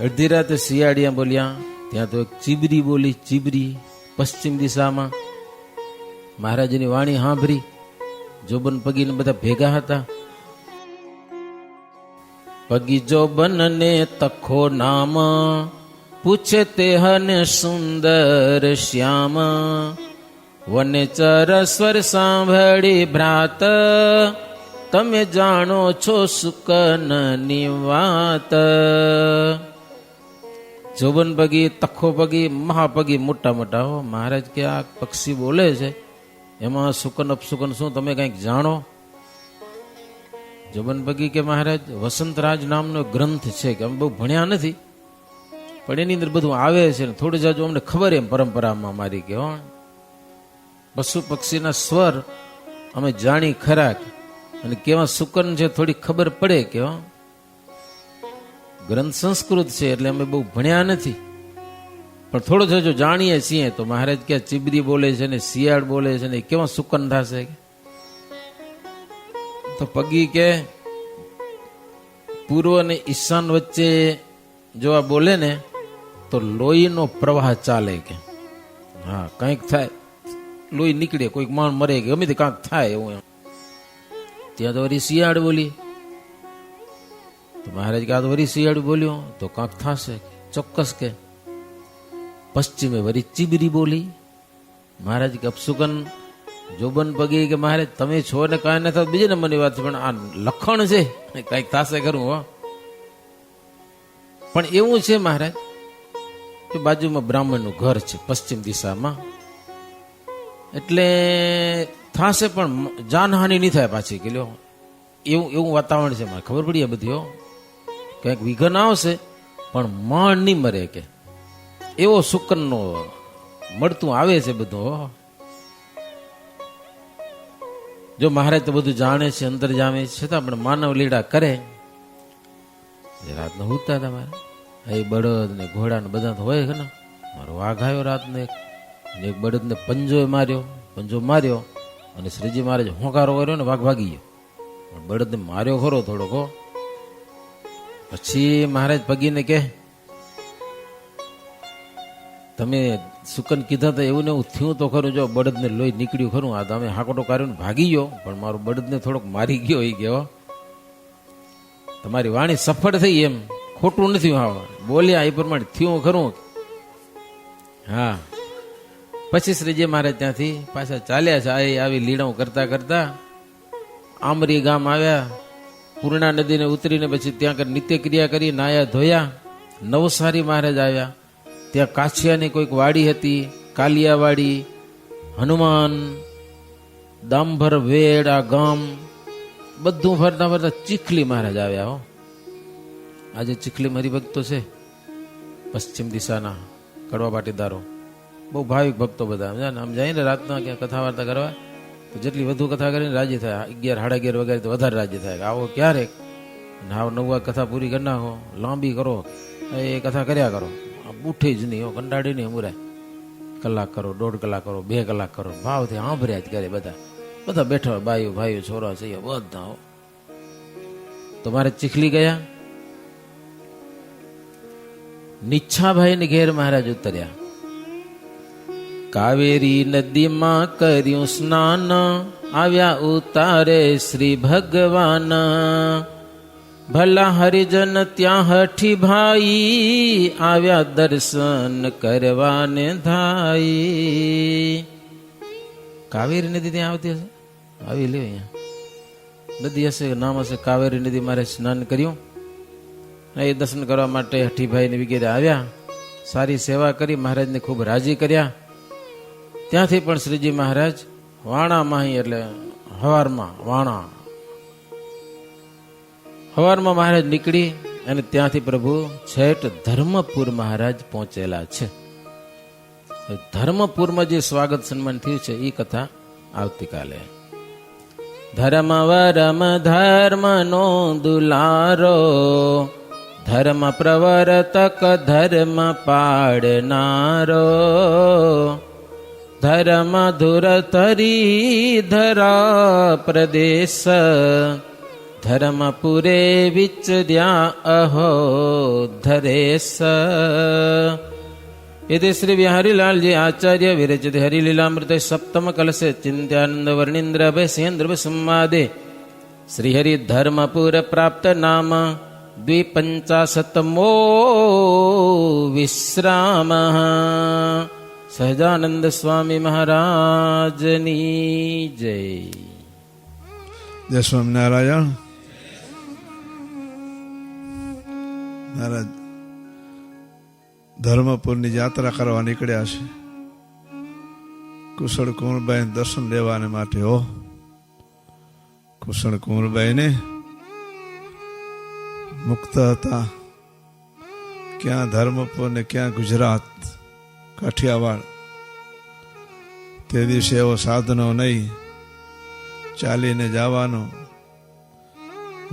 અડધી રાતે શિયાળિયા બોલ્યા. ત્યાં તો એક ચીબરી બોલી, ચીબરી પશ્ચિમ દિશામાં. મહારાજની વાણી સાંભળી. જોબન પગીને બધા ભેગા હતા. પગી જોબન ને તખો નામ, પૂછે તે હને સુંદર શ્યામ. વનેચર સ્વર સાંભળી ભ્રાત, તમે જાણો છો સુકનની વાત. જોબન પગી, તખો પગી, મહાપગી મોટા મોટા. હો મહારાજ કે આ પક્ષી બોલે છે, એમાં સુકન અપસુકન શું તમે કંઈક જાણો? જોબન પગી કે મહારાજ વસંતરાજ નામનો ગ્રંથ છે કે અમે બહુ ભણ્યા નથી, પણ એની અંદર બધું આવે છે ને થોડું જાજુ અમને ખબર એમ પરંપરામાં મારી કે હો પશુ પક્ષીના સ્વર અમે જાણી ખરા, અને કેવા સુકન છે થોડી ખબર પડે કે હો ગ્રંથ સંસ્કૃત છે એટલે અમે બહુ ભણ્યા નથી, પણ થોડો જો જાણીએ છીએ. તો મહારાજ કે ચીબરી બોલે છે ને શિયાળ બોલે છે ને કેવા સુકન થશે? તો પગી કે પૂર્વ અને ઈશાન વચ્ચે જો આ બોલે ને તો લોહીનો પ્રવાહ ચાલે કે હા કંઈક થાય, લોહી નીકળે, કોઈક માણ મરે કે ગમે તે કાંક થાય એવું. ત્યાં તો વળી શિયાળ બોલી. તો મહારાજ કે આ તો વળી શિયાળ બોલ્યો તો કાંક થશે ચોક્કસ કે. પશ્ચિમે વળી ચીબરી બોલી. મહારાજ કે અપસુકન. જોબન પગી કે મહારાજ તમે છો ને કાંઈ ન થાય બીજી નંબરની વાત છે, પણ આ લખણ છે કંઈક થશે ખરું. હો પણ એવું છે મહારાજ કે બાજુમાં બ્રાહ્મણનું ઘર છે પશ્ચિમ દિશામાં, એટલે થશે પણ જાનહાનિ નહીં થાય પાછી કે લ્યો એવું વાતાવરણ છે. મારે ખબર પડી બધી. હો કંઈક વિઘન આવશે પણ માણ નહીં મરે કે એવો સુકનનો મળતું આવે છે બધું. હો જો મહારાજ તો બધું જાણે છે, અંદર જામે છે, છતાં પણ માનવ લીડા કરે. રાતનો હુતા હતા મારે એ બળદ ને ઘોડા ને બધા હોય છે ને. મારો વાઘ આવ્યો રાતને, એક બળદ ને પંજો માર્યો અને શ્રીજી મહારાજ હોંકારો કર્યો ને વાઘ ભાગી ગયો. બળદ ને માર્યો ખરો થોડોક. પછી મહારાજ પગીને કે તમે સુકન કીધા હતા એવું ને એવું થયું તો ખરું. જો બળદને લોહી નીકળ્યું ખરું. આ તમે હાકોટો કાઢ્યો ભાગી ગયો, પણ મારો બળદને થોડોક મારી ગયો એ ગયો. તમારી વાણી સફળ થઈ, એમ ખોટું નથી. હા બોલ્યા એ પ્રમાણે થયું ખરું. હા પછી શ્રીજી મહારાજ ત્યાંથી પાછા ચાલ્યા છે. આવી લીડાઓ કરતા કરતા આમરી ગામ આવ્યા. પૂર્ણા નદીને ઉતરીને પછી ત્યાં નિત્યક્રિયા કરી નાયા ધોયા. નવસારી મહારાજ આવ્યા. ત્યાં કાછિયાની કોઈક વાડી હતી, કાલિયાવાડી, હનુમાન, દાંભર, વેડ, આ ગામ બધું ફરતા ફરતા ચીખલી મહારાજ આવ્યા. હો આજે ચીખલી હરિભક્તો છે પશ્ચિમ દિશાના કડવા પાટીદારો, બહુ ભાવિક ભક્તો બધા. આમ જાય ને રાતના ક્યાં કથા વાર્તા કરવા તો જેટલી વધુ કથા કરીને રાજી થાય. 11, 11:30 વગેરે તો વધારે રાજી થાય. આવો ક્યારેક હાવ 9 વાગે કથા પૂરી કરી નાખો, લાંબી કરો, એ કથા કર્યા કરો, ઉઠી જ નહીં. કંટાળી નહીં અમુરાય. કલાક કરો, 1.5 કલાક કરો, 2 કલાક કરો, ભાવથી સાંભળ્યા જ કરે. બધા બેઠા હોય, બાઈઓ ભાઈઓ છોરા છે બધા. તો મારે ચીખલી ગયા. નિચ્છાભાઈ ને ઘેર મહારાજ ઉતર્યા. કાવેરી નદીમાં કર્યું સ્નાન, આવ્યા ઉતારે શ્રી ભગવાન. ભલા હરિજન ત્યાં હઠી ભાઈ, આવ્યા દર્શન કરવાને ધાઈ. કાવેરી નદી ત્યાં આવતી હશે, આવી લે અહીંયા નદી હશે, નામ હશે કાવેરી નદી. મારે સ્નાન કર્યું, એ દર્શન કરવા માટે હઠીભાઈ ને વગેરે આવ્યા. સારી સેવા કરી, મહારાજને ખૂબ રાજી કર્યા. ત્યાંથી પણ શ્રીજી મહારાજ વાણામાં, એટલે હવારમાં મહારાજ નીકળી અને ત્યાંથી પ્રભુ છેટ ધર્મપુર મહારાજ પહોંચેલા છે. ધર્મપુરમાં જે સ્વાગત સન્માન થયું છે એ કથા આવતીકાલે. ધર્મ વરમ ધર્મ નો દુલારો, ધર્મ પ્રવર્તક ધર્મ પાડનારો, ધર્મ ધુર તરી ધરા પ્રદેશ, ધર્મપુરે વિચર્યા અહો ધરેશ. यदि श्री बिहारीलाल जी आचार्य विरचित हरिलीलामृत सप्तम कलश चिंत्यानंद वर्णींद्र अभय सेन्द्र संवादे श्रीहरि धर्मपुर प्राप्त नाम 250मो विश्राम. સહજાનંદ સ્વામી મહારાજની જય. જય સ્વામિનારાયણ. મહારાજ ધર્મપુરની યાત્રા કરવા નીકળ્યા છે. કુશળ કુંવરબાઈ દર્શન લેવાને માટે. હો કુશળ કુંવરબાઈને મુક્ત હતા. ક્યાં ધર્મપુર ને ક્યાં ગુજરાત કાઠિયાવાડ. તે દિવસે એવો સાધનો નહીં, ચાલીને જવાનું.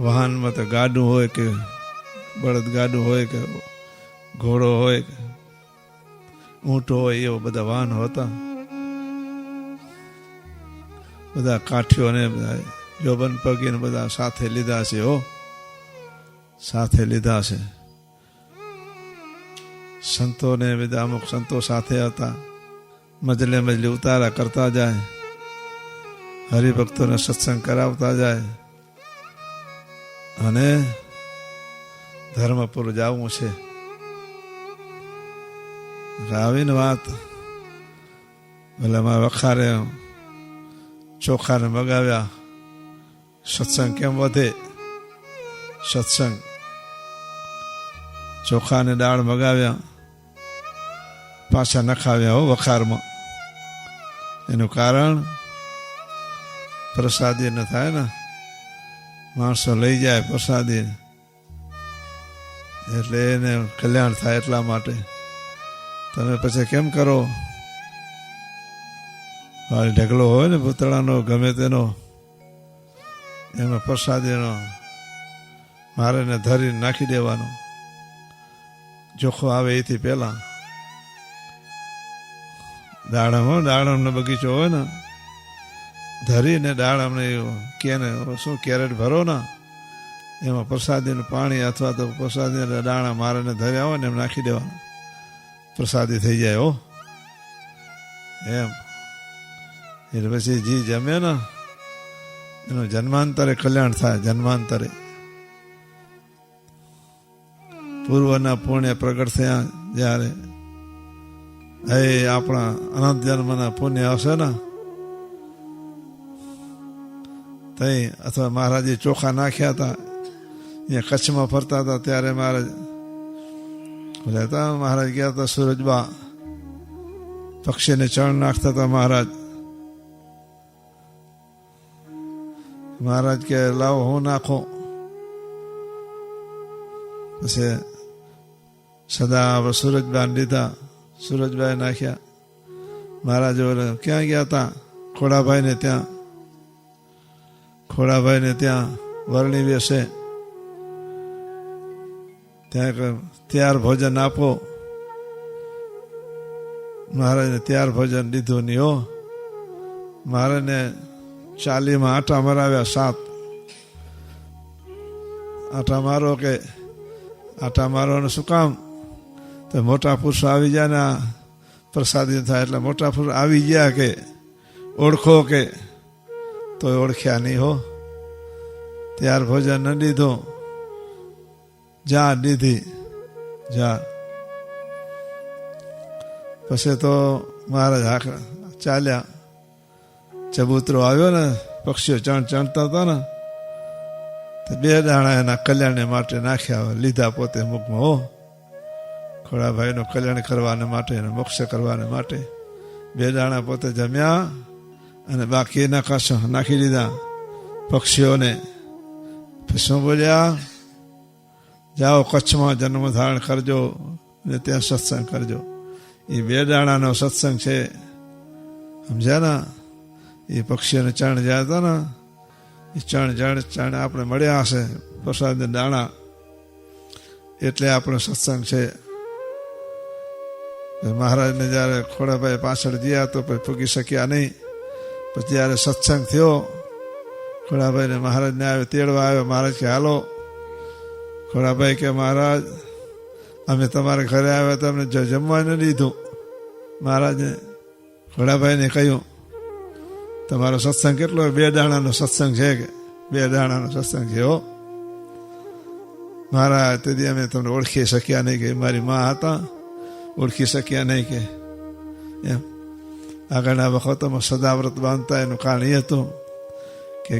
વાહનમાં તો ગાડું હોય કે બળદ ગાડું હોય કે ઘોડો હોય કે ઊંટો હોય, એવા બધા વાહનો હતા. બધા કાઠીઓને બધા જોબન પગીને બધા સાથે લીધા છે. હો સાથે લીધા છે. સંતોને બધા અમુક સંતો સાથે હતા. મજલે મજલે ઉતારા કરતા જાય, હરિભક્તોને સત્સંગ કરાવતા જાય. અને ધર્મપુર જવું છે. આવીને વાત એટલે વખારે ચોખાને મગાવ્યા. સત્સંગ કેમ વધે? સત્સંગ ચોખાને દાળ મગાવ્યા, પાછા નખાવ્યા. હો વખારમાં. એનું કારણ પ્રસાદી ન થાય ને, માણસો લઈ જાય પ્રસાદી, એટલે એને કલ્યાણ થાય. એટલા માટે તમે પછી કેમ કરો? ઢગલો હોય ને પૂતળાનો ગમે તેનો, એમાં પ્રસાદીનો મારે ને ધરીને નાખી દેવાનો. જોખો આવે એથી પહેલા. દાડમનો બગીચો હોય ને, ધરીને દાડમને કેને શું કેરેટ ભરો ને, એમાં પ્રસાદીનું પાણી અથવા તો પ્રસાદીના દાણા મારે ધર્યા હોય ને એમ નાખી દેવાના. પ્રસાદી થઈ જાય. હો એમ. એટલે પછી જી જમે ને એનું જન્માંતરે કલ્યાણ થાય. જન્માંતરે પૂર્વના પુણ્ય પ્રગટ થયા જ્યારે એ આપણા અનંત જન્મના પુણ્ય હશે ને તઈ, અથવા મહારાજે ચોખા નાખ્યા હતા અહીંયા કચ્છમાં ફરતા હતા ત્યારે મહારાજ રહેતા. મહારાજ ગયા હતા સુરજબા, પક્ષીને ચણ નાખતા હતા મહારાજ. મહારાજ કે લાવો હું નાખો. પછી સદા સુરજબા લીધા, સુરજબાઈ નાખ્યા. મહારાજ ક્યાં ગયા હતા? ખોડાભાઈને ત્યાં. ખોડાભાઈને ત્યાં વરણી બેસે, ત્યાં તૈયાર ભોજન આપો. મહારાજને તૈયાર ભોજન લીધું નહીં. હો મહારાજને ચાલીમાં આટા મરાવ્યા. 7 આટા મારો કે આટા મારવાનું શું કામ? તો મોટા પુરુષો આવી જાય ને પ્રસાદી થાય. એટલે મોટા પુરુષ આવી ગયા કે ઓળખો કે, તો ઓળખ્યા નહીં. હો ત્યાર ભોજન ન લીધું, જા દીધી જા. પછી તો મહારાજ ચાલ્યા. ચબૂતરો આવ્યો ને, પક્ષીઓ ચણતા હતા ને, તો 2 દાણા એના કલ્યાણ માટે નાખ્યા, લીધા પોતે મુખમાં. હો ખોડાભાઈનું કલ્યાણ કરવાને માટે, મોક્ષ કરવાને માટે 2 દાણા પોતે જમ્યા અને બાકી એના કાશો નાખી દીધા પક્ષીઓને. પછી શું બોલ્યા? જાઓ કચ્છમાં જન્મ ધારણ કરજો ને ત્યાં સત્સંગ કરજો. એ 2 દાણાનો સત્સંગ છે. સમજ્યા ને? એ પક્ષીઓને ચણ જ્યાં હતા ને, એ ચણ આપણે મળ્યા હશે પ્રસાદ દાણા, એટલે આપણો સત્સંગ છે. મહારાજને જ્યારે ખોડાભાઈ પાછળ ગયા તો પછી પૂગી શક્યા નહીં. પછી જ્યારે સત્સંગ થયો ખોડાભાઈને મહારાજને આવ્યો તેડવા આવ્યો. મહારાજ કે હાલો. ખોડાભાઈ કે મહારાજ અમે તમારા ઘરે આવ્યા તો અમને જમવા ન દીધું. મહારાજે ખોડાભાઈને કહ્યું તમારો સત્સંગ કેટલો? 2 દાણાનો સત્સંગ છે કે 2 દાણાનો સત્સંગ છે હો. મહારાજ તેથી અમે તમને ઓળખી શક્યા નહીં કે મારી મા હતા, ઓળખી શક્યા નહીં કે એમ. આગળના વખતોમાં સદાવ્રત બાંધતા એનું કારણ એ હતું કે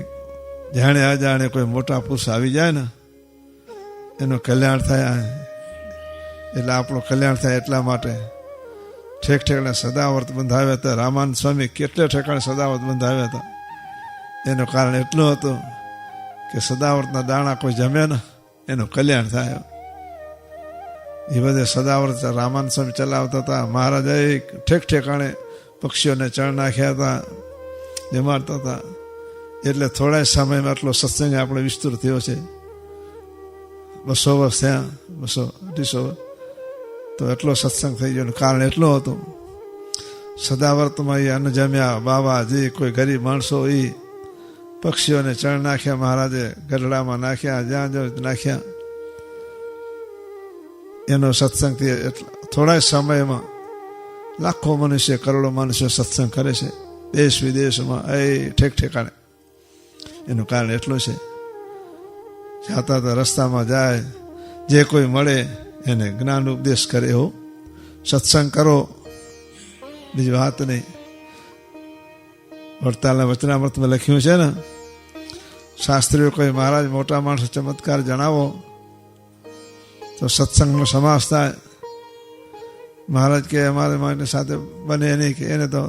જાણે અજાણે કોઈ મોટા પુરુષ આવી જાય ને એનું કલ્યાણ થાય, એટલે આપણું કલ્યાણ થાય એટલા માટે ઠેક ઠેકાણે સદાવ્રત બંધાવ્યા હતા. રામાનંદ સ્વામી કેટલે ઠેકાણે સદાવ્રત બંધાવ્યા હતા. એનું કારણ એટલું હતું કે સદાવ્રતના દાણા કોઈ જમે ને એનું કલ્યાણ થાય. એ બધે સદાવ્રત રામાનંદ સ્વામી ચલાવતા હતા. મહારાજાએ ઠેક ઠેકાણે પક્ષીઓને ચણ નાખ્યા હતા, જમાડતા હતા. એટલે થોડા સમયમાં આટલો સત્સંગ આપણે વિસ્તૃત થયો છે. 200 વર્ષ થયા, 200-250 વર્ષ તો એટલો સત્સંગ થઈ ગયો. કારણ એટલું હતું સદાવ્રતમાં એ અન્ન જમ્યા. બાબા જે કોઈ ગરીબ માણસો એ પક્ષીઓને ચણ નાખ્યા, મહારાજે ગઢડામાં નાખ્યા, જ્યાં જ્યાં નાખ્યા. એનો સત્સંગથી થોડા સમયમાં લાખો મનુષ્ય, કરોડો મનુષ્ય સત્સંગ કરે છે દેશ વિદેશમાં, એ ઠેક ઠેકાણે. એનું કારણ એટલું છે જાતા તો રસ્તામાં જાય જે કોઈ મળે એને જ્ઞાન ઉપદેશ કરે. હો સત્સંગ કરો, બીજી વાત નહીં. વડતાલના વચનામૃતમાં લખ્યું છે ને, શાસ્ત્રીઓ કોઈ મહારાજ મોટા માણસો ચમત્કાર જણાવો તો સત્સંગનો સમાસ થાય. મહારાજ કે અમારે માટે સાથે બને નહીં કે એને તો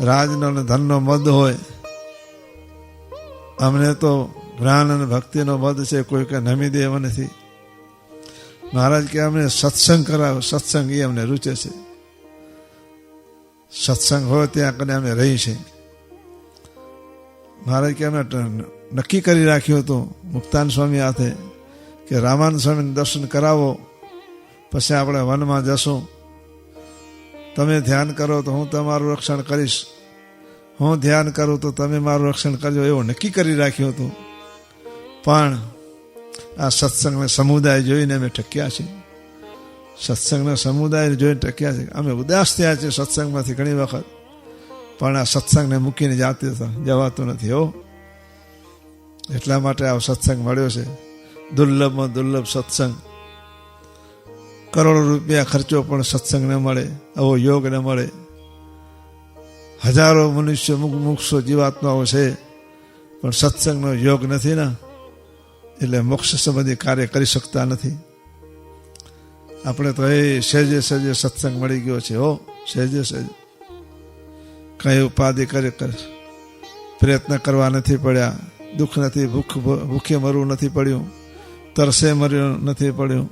રાજનો અને ધનનો મદ હોય, અમને તો જ્ઞાન અને ભક્તિનો મદ છે, કોઈ કે નમી દે એમ નથી. મહારાજ કે અમને સત્સંગ કરાવો, સત્સંગ એ અમને રૂચે છે. સત્સંગ હોય ત્યાં કને અમે રહી છે. મહારાજ કે અમે નક્કી કરી રાખ્યું હતું મુક્તાન સ્વામી હાથે કે રામાનંદ સ્વામીને દર્શન કરાવો પછી આપણે વનમાં જશું. તમે ધ્યાન કરો તો હું તમારું રક્ષણ કરીશ, હું ધ્યાન કરું તો તમે મારું રક્ષણ કરજો, એવું નક્કી કરી રાખ્યું હતું. પણ આ સત્સંગને સમુદાય જોઈને અમે ટક્યા છીએ. સત્સંગના સમુદાય જોઈને ટક્યા છે. અમે ઉદાસ થયા છીએ સત્સંગમાંથી ઘણી વખત, પણ આ સત્સંગને મૂકીને જવાતું નથી. હો એટલા માટે આ સત્સંગ મળ્યો છે. દુર્લભમાં દુર્લભ સત્સંગ. કરોડો રૂપિયા ખર્ચો પણ સત્સંગ ન મળે, આવો યોગ ન મળે. હજારો મનુષ્ય મુક્ષો જીવાત્માઓ છે પણ સત્સંગનો યોગ નથી ને, એટલે મોક્ષ સંબંધી કાર્ય કરી શકતા નથી. આપણે તો એ સહેજે સહેજે સત્સંગ મળી ગયો છે. હો સહેજે સહેજ કઈ ઉપાધિ કરે પ્રયત્ન કરવા નથી પડ્યા, દુઃખ નથી, ભૂખે મરવું નથી પડ્યું, તરસે મરવું નથી પડ્યું,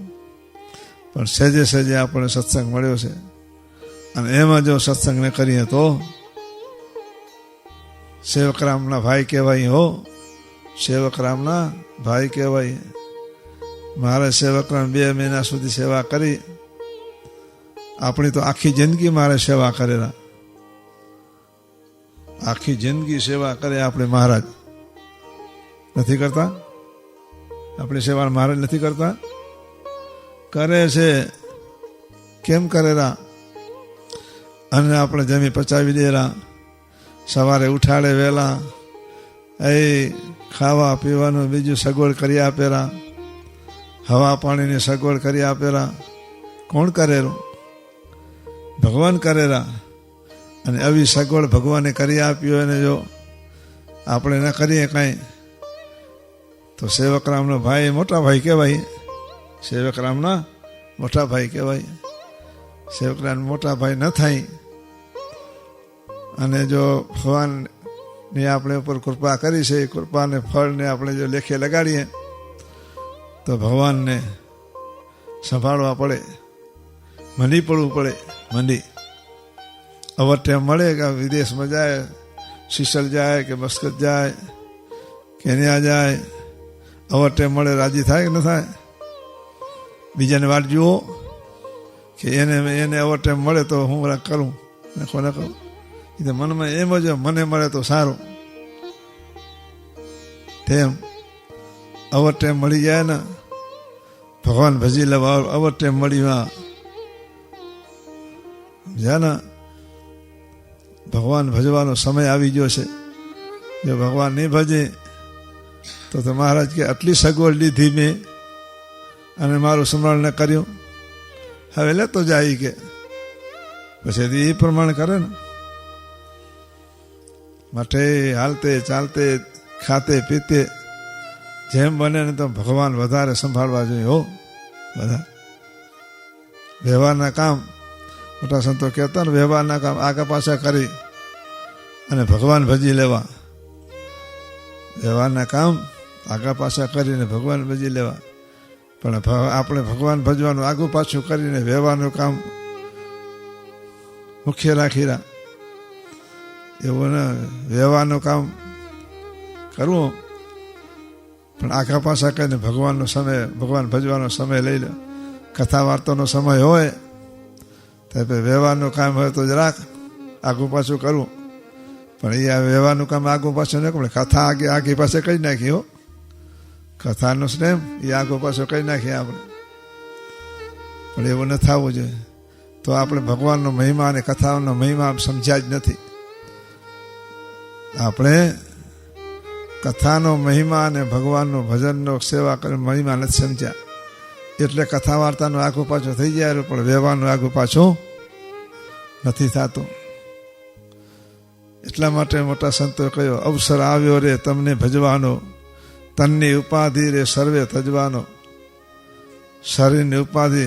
પણ સહેજે સહેજે આપણને સત્સંગ મળ્યો છે. અને એમાં જો સત્સંગને કરીએ તો સેવકરામના ભાઈ કહેવાય. હો સેવકરામના ભાઈ કહેવાય. મારે સેવકરામ 2 મહિના સુધી સેવા કરી. આપણી તો આખી જિંદગી મારે સેવા કરેલા, આખી જિંદગી સેવા કરે આપણે. મહારાજ નથી કરતા? આપણી સેવા મહારાજ નથી કરતા? કરે છે. કેમ કરેલા? અને આપણે જમી પચાવી દેલા, સવારે ઉઠાડે વહેલા, એ ખાવા પીવાનું બીજું સગવડ કરી આપેલા, હવા પાણીની સગવડ કરી આપેલા. કોણ કરેલું? ભગવાન કરેલા. અને આવી સગવડ ભગવાને કરી આપી હોય ને જો આપણે ન કરીએ કાંઈ તો સેવકરામનો ભાઈ મોટા ભાઈ કહેવાય. સેવકરામના મોટા ભાઈ કહેવાય. સેવકરામ મોટા ભાઈ ન થાય અને જો ભગવાનની આપણે ઉપર કૃપા કરી છે, એ કૃપાને ફળને આપણે જો લેખે લગાડીએ તો ભગવાનને સંભાળવા પડે, મંડી પડવું પડે. મંડી અવર ટાઈમ મળે કે વિદેશમાં જાય, સિસલ જાય કે મસ્કત જાય, કેન્યા જાય, અવર ટાઈમ મળે રાજી થાય કે ન થાય? બીજાને વાટ જુઓ કે એને અવર ટાઈમ મળે તો હું કરું ને કોને કરું? એ તો મનમાં એમ જ મને મળે તો સારું. તેમ અવર ટાઈમ મળી જાય ને ભગવાન ભજી લેવા અવર ટાઈમ મળીમાં સમજ્યા ને ભગવાન ભજવાનો સમય આવી ગયો છે. જો ભગવાન નહીં ભજે તો મહારાજ કે આટલી સગવડ લીધી મેં અને મારું સ્મરણ ન કર્યું, હવે લેતો જાય કે પછી એ પ્રમાણે કરે ને. માટે હાલતે ચાલતે ખાતે પીતે જેમ બને ને તો ભગવાન વધારે સંભાળવા જોઈએ હો. બધા વ્યવહારના કામ મોટા સંતો કહેતા ને વ્યવહારના કામ આગા પાછા કરી અને ભગવાન ભજી લેવા. વ્યવહારના કામ આગા પાછા કરીને ભગવાન ભજી લેવા. પણ આપણે ભગવાન ભજવાનું આગું પાછું કરીને વ્યવહારનું કામ મુખ્ય રાખી રહ્યા એવું ને વ્યવહારનું કામ કરવું પણ આખા પાછા કરીને ભગવાનનો સમય ભગવાન ભજવાનો સમય લઈ લે. કથા વાર્તાનો સમય હોય તો વ્યવહારનું કામ હોય તો જરાક આગું પાછું કરવું, પણ એ વ્યવહારનું કામ આગું પાછું ન કરે. કથા આગી પાસે કહી નાખી હો, કથાનો સ્નેહ એ આગો પાછો કહી નાખીએ આપણે, પણ એવું ન થવું જોઈએ. તો આપણે ભગવાનનો મહિમા અને કથાઓનો મહિમા સમજ્યા જ નથી. આપણે કથાનો મહિમા અને ભગવાનનો ભજનનો સેવા કરે મહિમા નથી સમજ્યા, એટલે કથા વાર્તાનું આગું પાછું થઈ જાય પણ વ્યવહારનું આગું પાછું નથી થતું. એટલા માટે મોટા સંતોએ કહ્યું અવસર આવ્યો રે તમને ભજવાનો, તનની ઉપાધિ રે સર્વે તજવાનો. શરીરની ઉપાધિ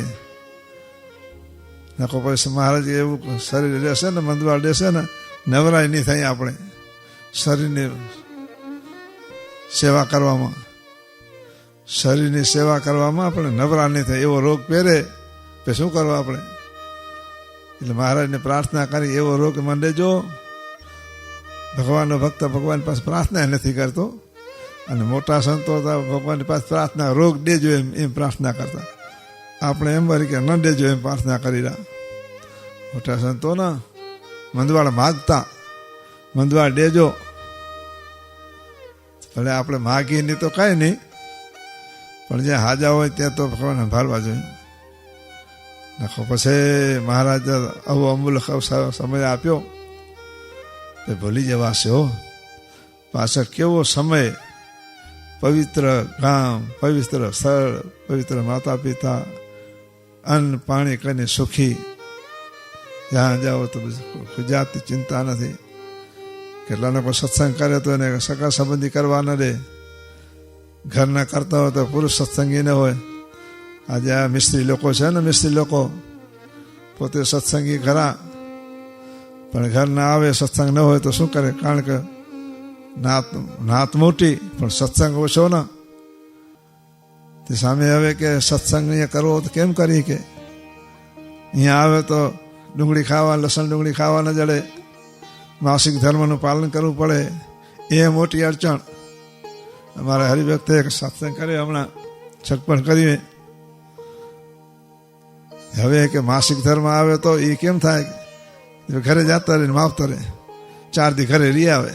નાખો પછી મહારાજ એવું શરીર રહેશે ને મંદવાળ રહેશે ને નવરાય નહીં થાય. આપણે શરીરની સેવા કરવામાં આપણે નવરા નહીં થાય. એવો રોગ પહેરે તો શું કરવા આપણે? એટલે મહારાજને પ્રાર્થના કરી એવો રોગ મને દેજો. ભગવાનનો ભક્ત ભગવાન પાસે પ્રાર્થના નથી કરતો, અને મોટા સંતો ભગવાનની પાસે પ્રાર્થના રોગ દેજો એમ પ્રાર્થના કરતા. આપણે એમ વળી કે ન દેજો એમ પ્રાર્થના કરી રહ્યા. મોટા સંતો ના મંદવાળ માગતા, મંદવાળ દેજો. ભલે આપણે માગીએ નહીં તો કાંઈ નહીં, પણ જ્યાં હાજા હોય ત્યાં તો ભગવાન સંભાળવા જોઈએ. નાખો પછી મહારાજ આવો અમૂલ્ય સમય આપ્યો એ ભૂલી જવાશે હો. પાછળ કેવો સમય, પવિત્ર ગામ, પવિત્ર સ્થળ, પવિત્ર માતા પિતા, અન્ન પાણી કરીને સુખી. જ્યાં જાઓ તો જાતની ચિંતા નથી. કેટલાનો કોઈ સત્સંગ કરે તો એને સગા સંબંધી કરવા ન દે. ઘરના કરતા હોય તો પુરુષ સત્સંગી ન હોય. આજે આ મિસ્ત્રી લોકો છે ને, મિસ્ત્રી લોકો પોતે સત્સંગી ખરા, પણ ઘર ના આવે સત્સંગ ન હોય તો શું કરે? કારણ કે નાત મોટી પણ સત્સંગ ઓછો ને. તે સામે હવે કે સત્સંગ અહીંયા કરવો તો કેમ કરી કે અહીંયા આવે તો ડુંગળી ખાવા, લસણ ડુંગળી ખાવા ન જડે, માસિક ધર્મનું પાલન કરવું પડે, એ મોટી અડચણ. અમારા હરિભક્તે એક સત્સંગ કર્યો હમણાં, છટપણ કર્યું. હવે કે માસિક ધર્મ આવે તો એ કેમ થાય? ઘરે જતા રહે માવતા રહે, 4 દી ઘરે રી આવે.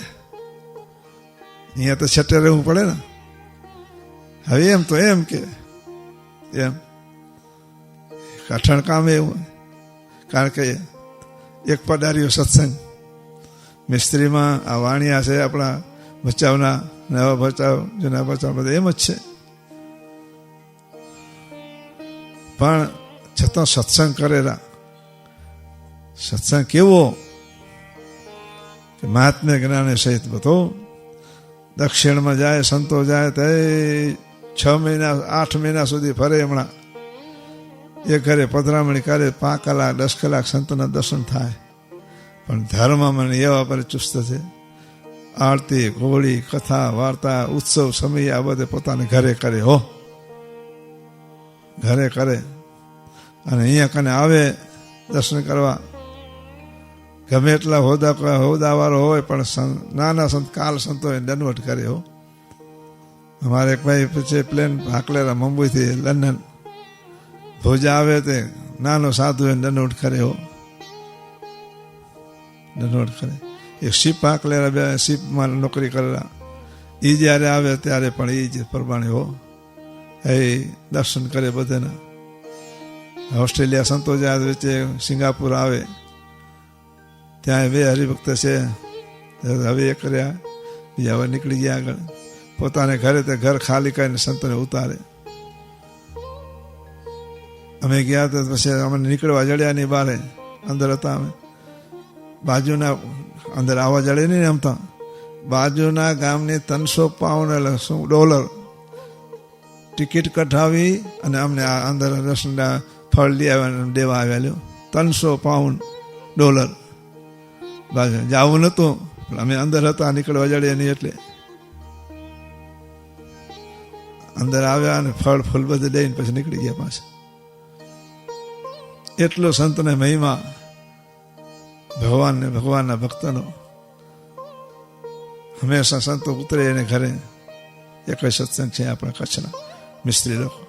અહીંયા તો છઠે રહેવું પડે ને. હવે એમ તો એમ કે એમ કઠણ કામ એવું, કારણ કે એક પડારીઓ સત્સંગ મિસ્ત્રીમાં આ વાણિયા છે આપણા બચાવના, નવા બચાવ, જૂના બચાવ, બધા એમ જ છે. પણ છતાં સત્સંગ કરેલા. સત્સંગ કેવો કે મહાત્મ્ય જ્ઞાને સહિત બધો. દક્ષિણમાં જાય, સંતો જાય તો 6 મહિના 8 મહિના સુધી ફરે. હમણાં એ ઘરે પધરામણી કરે, 5 કલાક 10 કલાક સંતોના દર્શન થાય. પણ ધર્મમાં મને એવા પર ચુસ્ત છે. આરતી, ઘોડી, કથા, વાર્તા, ઉત્સવ સમય આ બધે પોતાને ઘરે કરે હો, ઘરે કરે. અને અહીંયા કને આવે દર્શન કરવા, ગમે એટલા હોદાવાળો હોય પણ નાના સંત કાલ સંતો દંડવટ કરે હો. અમારે એક ભાઈ પછી પ્લેન હાકલેરા મુંબઈથી લંડન ભોજા આવે તે નાનો સાધુ એને દંડવટ કરે હો, દંડવટ કરે. એક શીપ હાકલેરા, બે શીપમાં નોકરી કરેલા એ જ્યારે આવે ત્યારે પણ એ જ પ્રમાણે હો એ દર્શન કરે બધાના. ઓસ્ટ્રેલિયા સંતો જાય વચ્ચે સિંગાપુર આવે ત્યાં બે હરિભક્ત છે, હવે એ કર્યા, બીજા હવે નીકળી ગયા આગળ પોતાને ઘરે, તે ઘર ખાલી કરીને સંતોને ઉતારે. અમે ગયા તો પછી અમને નીકળવા જડ્યા નહીં, બહાર અંદર હતા અમે. બાજુના અંદર આવવા જડે નહીં એમ તો બાજુના ગામની 300 પાઉન્ડ એટલે $100 ટિકિટ કઢાવી અને અમને અંદર રસના ફળ લઈ આવ્યા, દેવા આવ્યા. 300 પાઉન્ડ $. બાજુ જવું નહોતું પણ અમે અંદર હતા, નીકળવા જડ્યા નહીં એટલે અંદર આવ્યા અને ફળ ફૂલ બધું દઈને પછી નીકળી ગયા પાછા. એટલો સંતને મહિમા ભગવાનને, ભગવાનના ભક્તનો. હંમેશા સંતો ઉતરે એને ઘરે. એક જ સત્સંગ છે આપણા કચ્છના મિસ્ત્રી લોકો,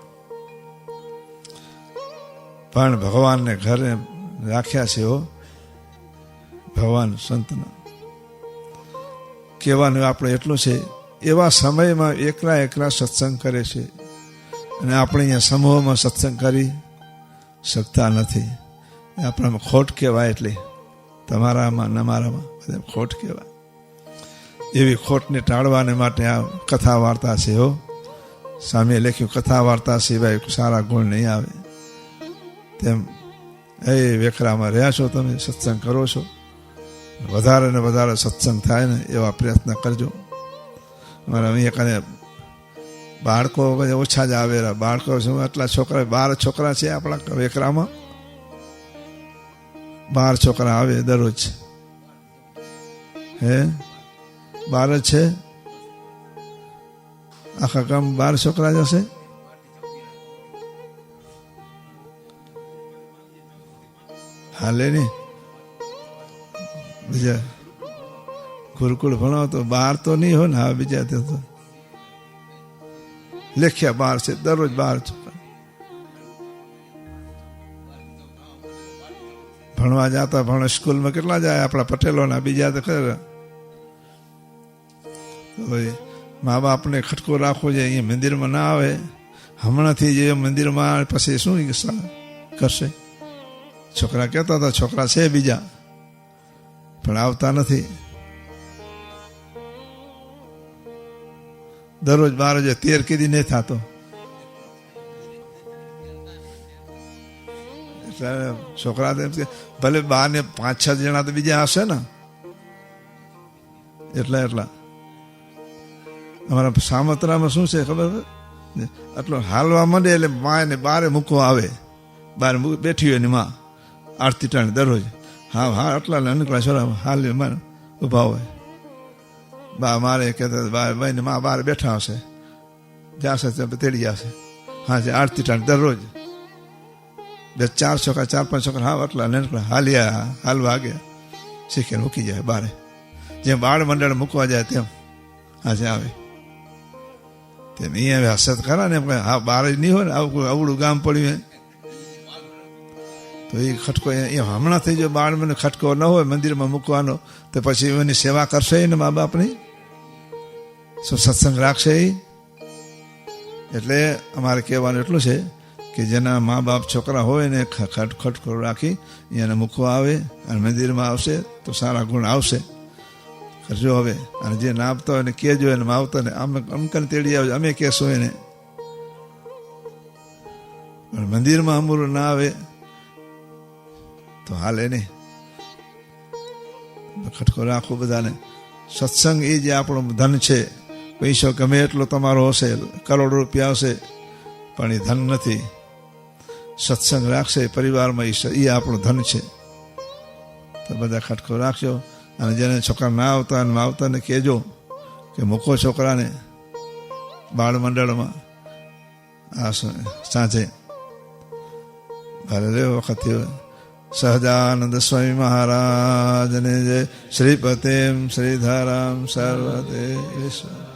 પણ ભગવાનને ઘરે રાખ્યા છે. હો ભગવાન સંતના કહેવાનું આપણે એટલું છે, એવા સમયમાં એકલા એકલા સત્સંગ કરે છે અને આપણે અહીંયા સમૂહમાં સત્સંગ કરી શકતા નથી. આપણામાં ખોટ કહેવાય, એટલે તમારામાં ન મારામાં બધા ખોટ કહેવાય. એવી ખોટને ટાળવાને માટે આ કથા વાર્તા છે. હો સામે લખ્યું, કથા વાર્તા સિવાય સારા ગુણ નહીં આવે. તેમ એ વેખરામાં રહ્યા છો તમે, સત્સંગ કરો છો, વધારે ને વધારે સત્સંગ થાય ને એવા પ્રયત્ન કરજો. અમારા અહીંયા કને બાળકો ઓછા જ આવેલા, બાળકો શું આટલા છોકરા, 12 છોકરા છે આપણા વેખરામાં. 12 છોકરા આવે દરરોજ. હે 12 છે આખા ગામ, 12 છોકરા જ હશે. હાલે ને બીજા ગુરુકુળ ભણાવો તો 12 તો નહીં હોય ને. હા બીજા તો લેખ્યા 12 છે, દરરોજ 12 છોકરા ભણવા જતા. ભણે સ્કૂલમાં કેટલા જાય આપણા પટેલોના, બીજા તો ખરા. મા બાપને ખટકો રાખવો જોઈએ, અહીંયા મંદિરમાં ના આવે. હમણાંથી જે મંદિરમાં પછી શું કરશે? છોકરા કહેતા હતા છોકરા છે બીજા, પણ આવતા નથી. દરરોજ 12 13 કીધી નહીં થતો. એટલે છોકરા ભલે 12 ને 5-6 જણા તો બીજા હશે ને. એટલા અમારા સામત્રામાં શું છે ખબર? આટલો હાલવા માંડે એટલે માને બારે મૂકવા આવે. બાર બેઠી હોય ને માં આરતી ટાણે દરરોજ. હા આટલા નીકળ્યા છોરા હાલ મારે ઉભા હોય. બા મારે કહેતા ભાઈ ને માં બહાર બેઠા હશે, જશે તેડી જશે. હા છે આરતી ટાણે દરરોજ 4 છોકરા 4-5 છોકરા હા આટલા નીકળ્યા હાલવા ગયા, શીખે મૂકી જાય બારે. જેમ બાળ મંડળ મૂકવા જાય તેમ આજે આવે. તેમ અહીંયા હસત ખરા ને, હા બાર જ નહીં હોય ને, આવું અવળું ગામ પડ્યું તો એ ખટકો એ હમણાં થઈ જાય. બાળ મને ખટકો ન હોય મંદિરમાં મૂકવાનો તો પછી એની સેવા કરશે ને મા બાપની? શું સત્સંગ રાખશે? એટલે અમારે કહેવાનું એટલું છે કે જેના મા બાપ છોકરા હોય ને ખટકો રાખી એને મૂકવા આવે અને મંદિરમાં આવશે તો સારા ગુણ આવશે. કરજો હવે. અને જે ના આપતા હોય ને કહેજો એને આવતા ને અમકને તેડી આવજો, અમે કહેશું એને. પણ મંદિરમાં અમૂરું ના આવે તો હાલે નહીં. ખટકો રાખો બધાને. સત્સંગ એ જે આપણું ધન છે. પૈસો ગમે એટલો તમારો હશે, કરોડો રૂપિયા હશે, પણ એ ધન નથી. સત્સંગ રાખશે પરિવારમાં એ આપણું ધન છે. તો બધા ખટકો રાખજો. અને જેને છોકરા ના આવતા અને આવતાને કહેજો કે મૂકો છોકરાને બાળ મંડળમાં આ સાંજે. ભલે વખત સહજાનંદ સ્વામી મહારાજને જય. શ્રીપતિમ શ્રીધરામ સર્વદેવેશ્વર.